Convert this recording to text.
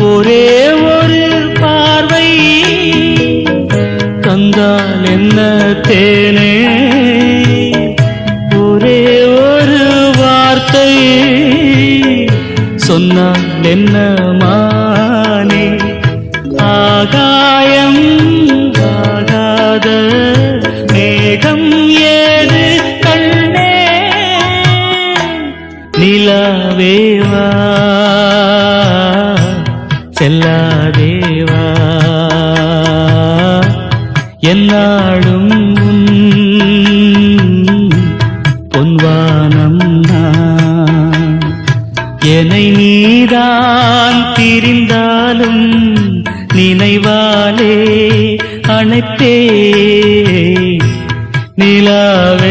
ஒரே ஒரு பார்வை தந்தால் என்ன தேனே, ஒரே ஒரு வார்த்தை சொன்னால் என்ன மானே. ஆகாயம் ஆகாத மேகம் ஏது கண்ணே, நிலாவேவா செல்லாதேவா, என்னாடும் பொன்வானம் நான். என்னை நீதான் பிரிந்தாலும் நினைவாலே அணைப்பே நிலாவே.